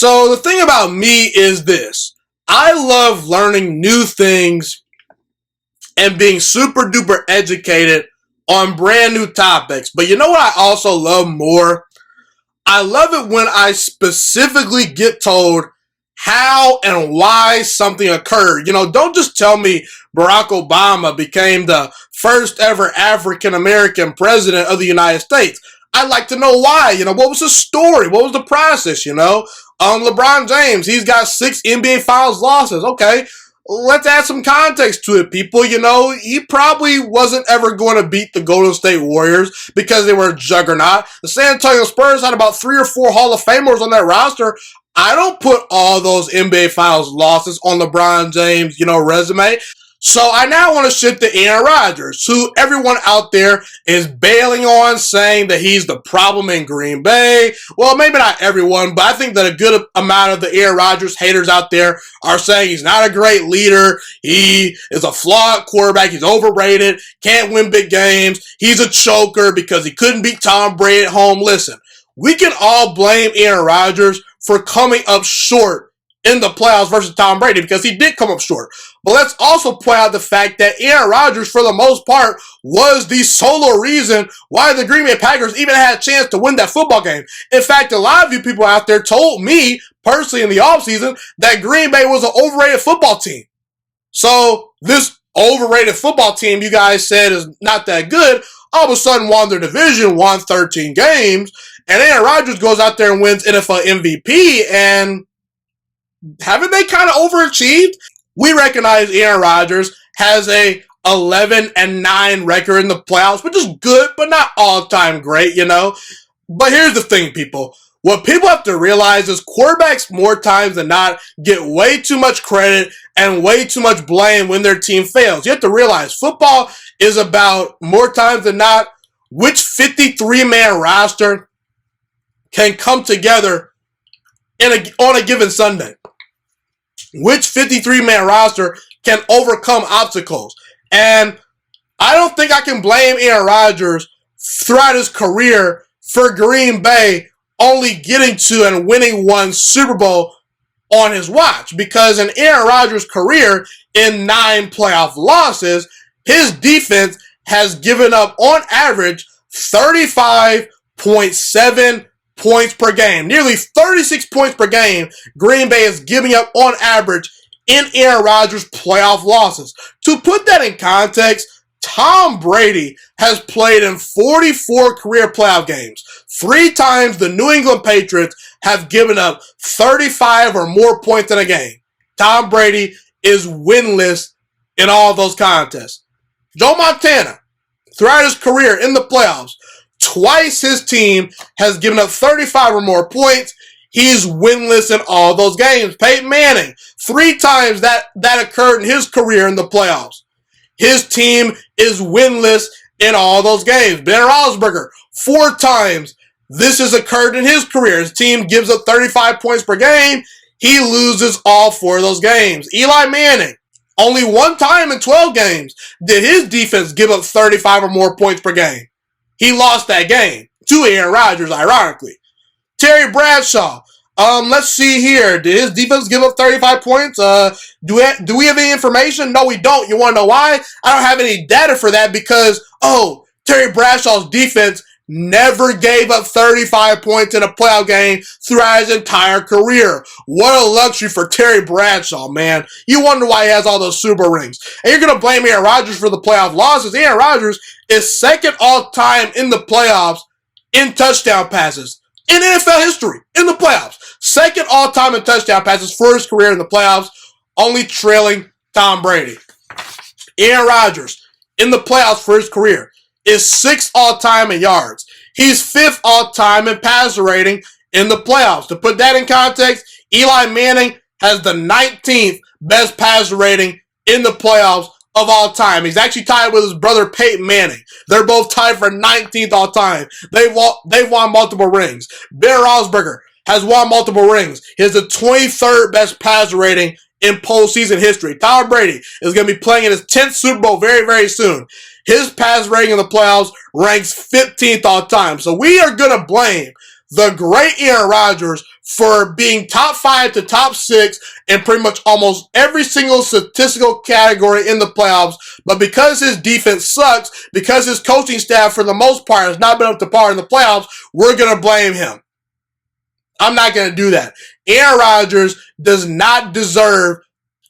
So the thing about me is this. I love learning new things and being super duper educated on brand new topics. But you know what I also love more? I love it when I specifically get told how and why something occurred. Don't just tell me Barack Obama became the first ever African American president of the United States. I'd like to know why. What was the story? What was the process? LeBron James, he's got 6 NBA Finals losses. Okay, let's add some context to it, people. He probably wasn't ever going to beat the Golden State Warriors because they were a juggernaut. The San Antonio Spurs had about 3 or 4 Hall of Famers on their roster. I don't put all those NBA Finals losses on LeBron James, resume. So I now want to shift to Aaron Rodgers, who everyone out there is bailing on, saying that he's the problem in Green Bay. Well, maybe not everyone, but I think that a good amount of the Aaron Rodgers haters out there are saying he's not a great leader. He is a flawed quarterback. He's overrated. Can't win big games. He's a choker because he couldn't beat Tom Brady at home. Listen, we can all blame Aaron Rodgers for coming up short in the playoffs versus Tom Brady because he did come up short. But let's also point out the fact that Aaron Rodgers, for the most part, was the solo reason why the Green Bay Packers even had a chance to win that football game. In fact, a lot of you people out there told me, personally in the offseason, that Green Bay was an overrated football team. So this overrated football team you guys said is not that good, all of a sudden won their division, won 13 games, and Aaron Rodgers goes out there and wins NFL MVP, and haven't they kind of overachieved? We recognize Aaron Rodgers has a 11-9 record in the playoffs, which is good, but not all-time great, But here's the thing, people. What people have to realize is quarterbacks more times than not get way too much credit and way too much blame when their team fails. You have to realize football is about, more times than not, which 53-man roster can come together on a given Sunday. Which 53-man roster can overcome obstacles. And I don't think I can blame Aaron Rodgers throughout his career for Green Bay only getting to and winning one Super Bowl on his watch. Because in Aaron Rodgers' career, in 9 playoff losses, his defense has given up, on average, 35.7 points per game. Nearly 36 points per game Green Bay is giving up on average in Aaron Rodgers' playoff losses. To put that in context, Tom Brady has played in 44 career playoff games. 3 times the New England Patriots have given up 35 or more points in a game. Tom Brady is winless in all of those contests. Joe Montana, throughout his career in the playoffs, twice his team has given up 35 or more points. He's winless in all those games. Peyton Manning, 3 times that occurred in his career in the playoffs. His team is winless in all those games. Ben Roethlisberger, 4 times this has occurred in his career. His team gives up 35 points per game. He loses all 4 of those games. Eli Manning, only 1 time in 12 games did his defense give up 35 or more points per game. He lost that game to Aaron Rodgers, ironically. Terry Bradshaw, let's see here. Did his defense give up 35 points? Do we have any information? No, we don't. You want to know why? I don't have any data for that because, Terry Bradshaw's defense never gave up 35 points in a playoff game throughout his entire career. What a luxury for Terry Bradshaw, man. You wonder why he has all those Super rings. And you're going to blame Aaron Rodgers for the playoff losses. Aaron Rodgers is second all-time in the playoffs in touchdown passes. In NFL history, in the playoffs. Second all-time in touchdown passes for his career in the playoffs, only trailing Tom Brady. Aaron Rodgers, in the playoffs for his career, is 6th all-time in yards. He's 5th all-time in passer rating in the playoffs. To put that in context, Eli Manning has the 19th best passer rating in the playoffs of all time. He's actually tied with his brother Peyton Manning. They're both tied for 19th all time. They've won multiple rings. Ben Roethlisberger has won multiple rings. He has the 23rd best passer rating in postseason history. Tom Brady is going to be playing in his 10th Super Bowl very, very soon. His pass rating in the playoffs ranks 15th all time. So we are going to blame the great Aaron Rodgers for being top 5 to top 6 in pretty much almost every single statistical category in the playoffs. But because his defense sucks, because his coaching staff for the most part has not been up to par in the playoffs, we're going to blame him. I'm not going to do that. Aaron Rodgers does not deserve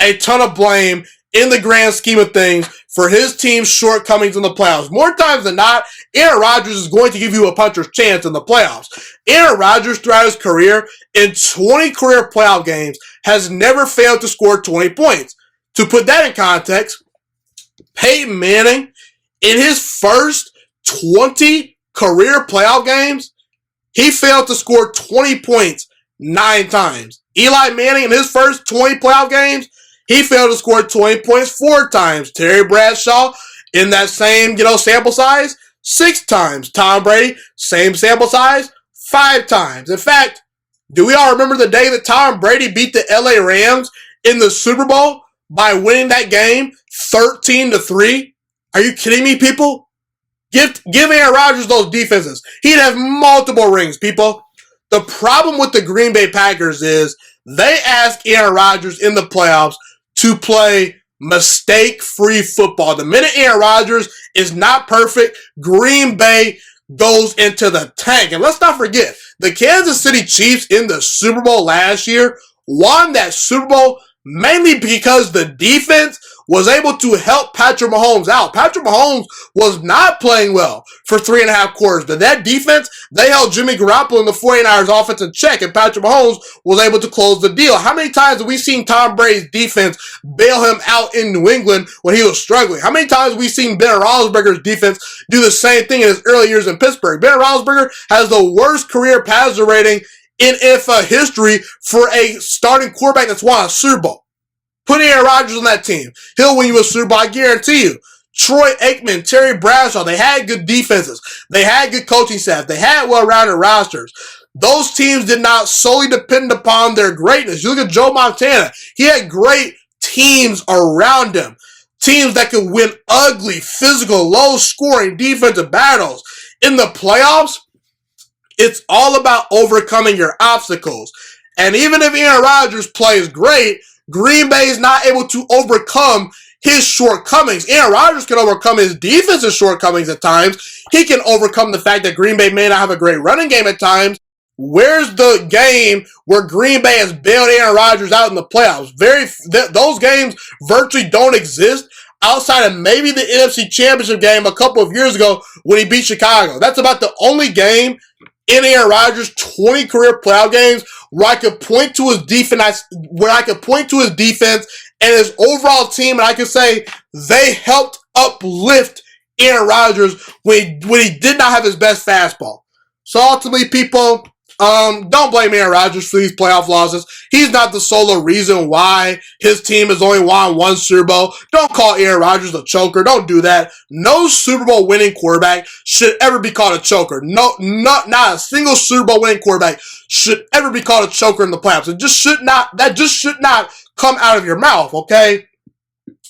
a ton of blame in the grand scheme of things for his team's shortcomings in the playoffs. More times than not, Aaron Rodgers is going to give you a puncher's chance in the playoffs. Aaron Rodgers, throughout his career, in 20 career playoff games, has never failed to score 20 points. To put that in context, Peyton Manning, in his first 20 career playoff games, he failed to score 20 points 9 times. Eli Manning, in his first 20 playoff games, he failed to score 20 points 4 times. Terry Bradshaw, in that same, sample size, 6 times. Tom Brady, same sample size, 5 times. In fact, do we all remember the day that Tom Brady beat the LA Rams in the Super Bowl by winning that game 13-3? Are you kidding me, people? Give Aaron Rodgers those defenses. He'd have multiple rings, people. The problem with the Green Bay Packers is they ask Aaron Rodgers in the playoffs to play mistake-free football. The minute Aaron Rodgers is not perfect, Green Bay goes into the tank. And let's not forget, the Kansas City Chiefs in the Super Bowl last year won that Super Bowl mainly because the defense was able to help Patrick Mahomes out. Patrick Mahomes was not playing well for 3.5 quarters, but that defense, they held Jimmy Garoppolo in the 49ers offense in check, and Patrick Mahomes was able to close the deal. How many times have we seen Tom Brady's defense bail him out in New England when he was struggling? How many times have we seen Ben Roethlisberger's defense do the same thing in his early years in Pittsburgh? Ben Roethlisberger has the worst career passer rating in NFL history for a starting quarterback that's won a Super Bowl. Put Aaron Rodgers on that team. He'll win you a Super Bowl, I guarantee you. Troy Aikman, Terry Bradshaw, they had good defenses. They had good coaching staff. They had well-rounded rosters. Those teams did not solely depend upon their greatness. You look at Joe Montana. He had great teams around him. Teams that could win ugly, physical, low-scoring defensive battles. In the playoffs, it's all about overcoming your obstacles. And even if Aaron Rodgers plays great, Green Bay is not able to overcome his shortcomings. Aaron Rodgers can overcome his defensive shortcomings at times. He can overcome the fact that Green Bay may not have a great running game at times. Where's the game where Green Bay has bailed Aaron Rodgers out in the playoffs? Those games virtually don't exist outside of maybe the NFC Championship game a couple of years ago when he beat Chicago. That's about the only game in Aaron Rodgers' 20 career playoff games where I could point to his defense, and his overall team, and I could say they helped uplift Aaron Rodgers when he did not have his best fastball. So ultimately, people, don't blame Aaron Rodgers for these playoff losses. He's not the sole reason why his team has only won 1 Super Bowl. Don't call Aaron Rodgers a choker. Don't do that. No Super Bowl winning quarterback should ever be called a choker. Not a single Super Bowl winning quarterback should ever be called a choker in the playoffs. That just should not come out of your mouth, okay?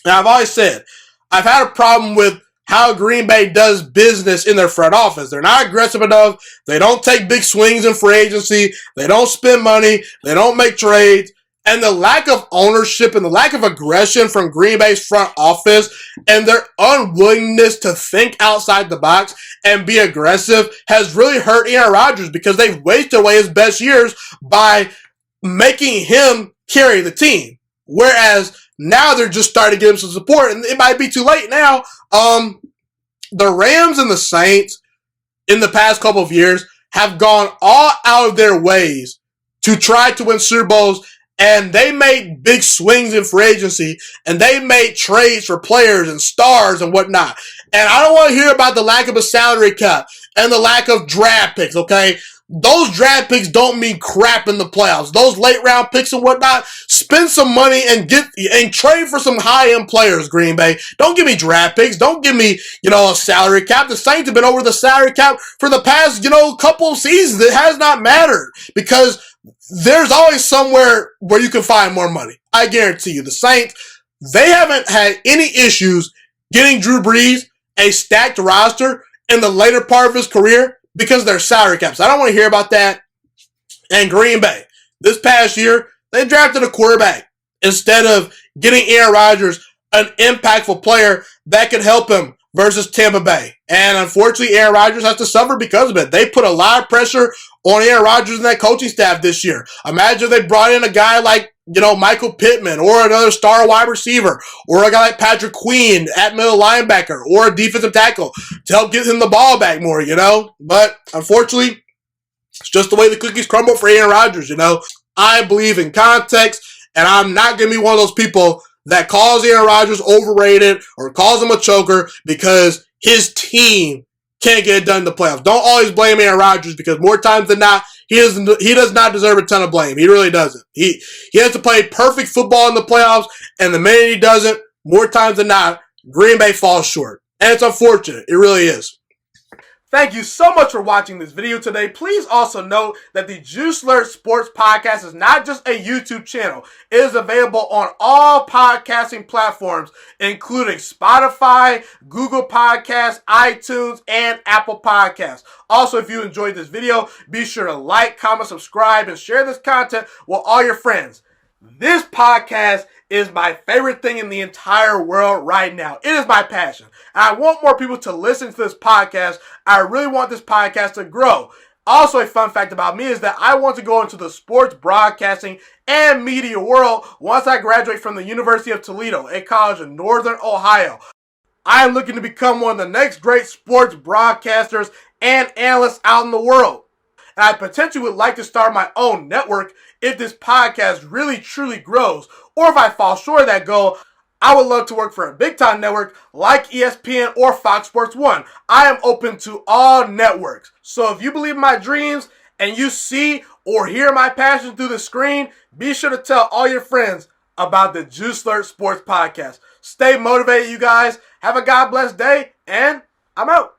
Now, I've always said, I've had a problem with how Green Bay does business in their front office. They're not aggressive enough. They don't take big swings in free agency. They don't spend money. They don't make trades. And the lack of ownership and the lack of aggression from Green Bay's front office and their unwillingness to think outside the box and be aggressive has really hurt Aaron Rodgers because they've wasted away his best years by making him carry the team. Whereas now they're just starting to give him some support, and it might be too late now. The Rams and the Saints in the past couple of years have gone all out of their ways to try to win Super Bowls, and they made big swings in free agency, and they made trades for players and stars and whatnot. And I don't want to hear about the lack of a salary cap and the lack of draft picks, okay? Those draft picks don't mean crap in the playoffs. Those late round picks and whatnot, spend some money and trade for some high-end players, Green Bay. Don't give me draft picks. Don't give me, a salary cap. The Saints have been over the salary cap for the past, couple of seasons. It has not mattered because there's always somewhere where you can find more money. I guarantee you. The Saints, they haven't had any issues getting Drew Brees a stacked roster in the later part of his career because of their salary caps. I don't want to hear about that. And Green Bay, this past year, they drafted a quarterback instead of getting Aaron Rodgers, an impactful player that could help him versus Tampa Bay. And unfortunately, Aaron Rodgers has to suffer because of it. They put a lot of pressure on Aaron Rodgers and that coaching staff this year. Imagine if they brought in a guy like, Michael Pittman, or another star wide receiver, or a guy like Patrick Queen at middle linebacker, or a defensive tackle to help get him the ball back more, But unfortunately, it's just the way the cookies crumble for Aaron Rodgers, I believe in context, and I'm not going to be one of those people that calls Aaron Rodgers overrated or calls him a choker because his team can't get it done in the playoffs. Don't always blame Aaron Rodgers, because more times than not, he does not deserve a ton of blame. He really doesn't. He has to play perfect football in the playoffs, and the minute he doesn't, more times than not, Green Bay falls short. And it's unfortunate. It really is. Thank you so much for watching this video today. Please also note that the Juiciest Sports Podcast is not just a YouTube channel. It is available on all podcasting platforms, including Spotify, Google Podcasts, iTunes, and Apple Podcasts. Also, if you enjoyed this video, be sure to like, comment, subscribe, and share this content with all your friends. This podcast is my favorite thing in the entire world right now. It is my passion. And I want more people to listen to this podcast. I really want this podcast to grow. Also, a fun fact about me is that I want to go into the sports broadcasting and media world once I graduate from the University of Toledo, a college in Northern Ohio. I am looking to become one of the next great sports broadcasters and analysts out in the world. And I potentially would like to start my own network if this podcast really truly grows. Or if I fall short of that goal, I would love to work for a big-time network like ESPN or Fox Sports 1. I am open to all networks. So if you believe in my dreams and you see or hear my passion through the screen, be sure to tell all your friends about the Juiciest Sports Podcast. Stay motivated, you guys. Have a God-blessed day, and I'm out.